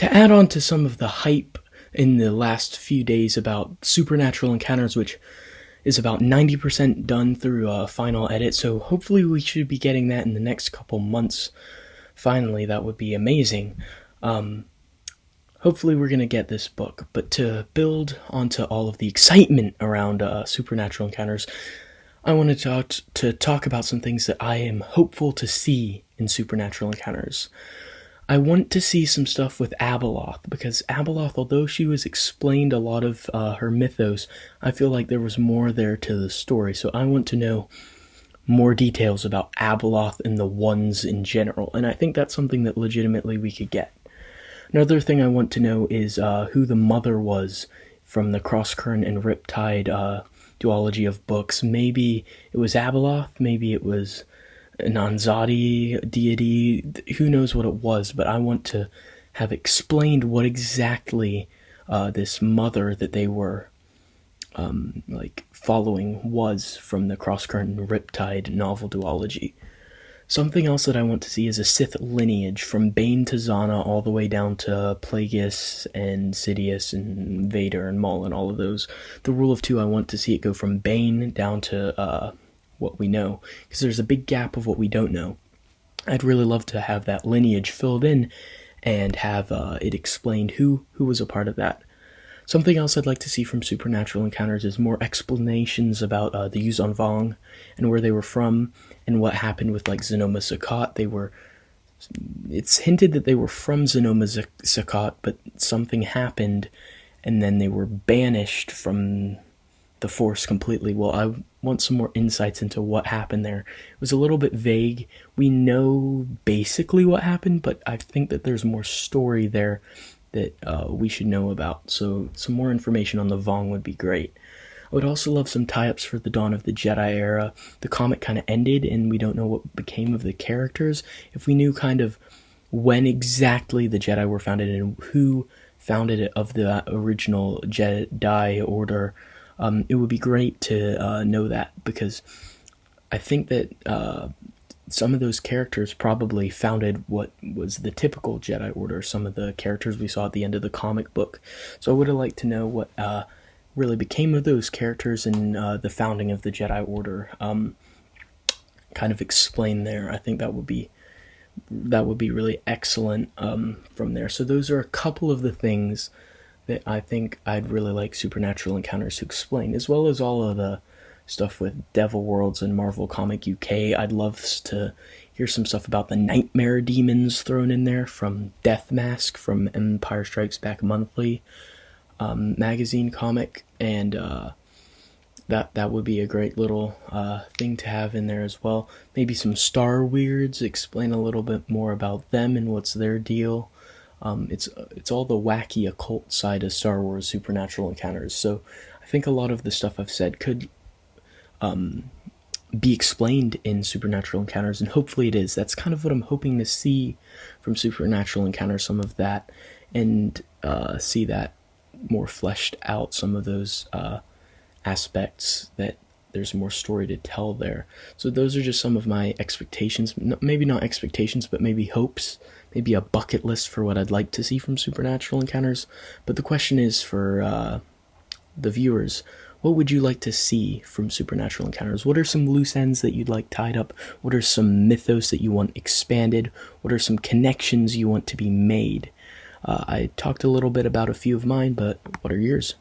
to add on to some of the hype in the last few days about supernatural encounters, which is about 90% done through a final edit, so hopefully we should be getting that in the next couple months. Finally, that would be amazing. Hopefully we're going to get this book, but to build onto all of the excitement around supernatural encounters, I wanted to talk about some things that I am hopeful to see in supernatural encounters. I want to see some stuff with Abeloth, because Abeloth, although she was explained a lot of her mythos, I feel like there was more there to the story, so I want to know more details about Abeloth and the Ones in general, and I think that's something that legitimately we could get. Another thing I want to know is who the mother was from the Crosscurrent and Riptide duology of books. Maybe it was Abeloth, maybe it was an Anzadi deity, who knows what it was, but I want to have explained what exactly this mother that they were following was from the Crosscurrent and Riptide novel duology. Something else that I want to see is a Sith lineage from Bane to Zana all the way down to Plagueis and Sidious and Vader and Maul and all of those. The Rule of Two, I want to see it go from Bane down to what we know, because there's a big gap of what we don't know. I'd really love to have that lineage filled in and have it explained who was a part of that. Something else I'd like to see from supernatural encounters is more explanations about the Yuzon Vong and where they were from and what happened with Xenoma Sakat. It's hinted that they were from Xenoma Sakat, but something happened and then they were banished from the Force completely. Well, I want some more insights into what happened there. It was a little bit vague. We know basically what happened, but I think that there's more story there that we should know about, so some more information on the Vong would be great. I would also love some tie-ups for the Dawn of the Jedi era. The comic kind of ended, and we don't know what became of the characters. If we knew kind of when exactly the Jedi were founded and who founded it of the original Jedi Order, it would be great to know that, because I think that some of those characters probably founded what was the typical Jedi Order, some of the characters we saw at the end of the comic book. So I would have liked to know what really became of those characters and the founding of the Jedi Order. Kind of explain there. I think that would be really excellent from there. So those are a couple of the things that I think I'd really like Supernatural Encounters to explain, as well as all of the stuff with Devil Worlds and Marvel Comic UK. I'd love to hear some stuff about the Nightmare Demons thrown in there from Death Mask from Empire Strikes Back Monthly magazine comic, and that would be a great little thing to have in there as well. Maybe some Star Weirds, explain a little bit more about them and what's their deal. It's all the wacky occult side of Star Wars Supernatural Encounters, so I think a lot of the stuff I've said could be explained in Supernatural Encounters, and hopefully it is. That's kind of what I'm hoping to see from Supernatural Encounters, some of that, and see that more fleshed out, some of those aspects, that there's more story to tell there. So those are just some of my expectations, maybe not expectations, but maybe hopes, maybe a bucket list for what I'd like to see from Supernatural Encounters. But the question is for the viewers, what would you like to see from Supernatural Encounters? What are some loose ends that you'd like tied up? What are some mythos that you want expanded? What are some connections you want to be made? I talked a little bit about a few of mine, but what are yours?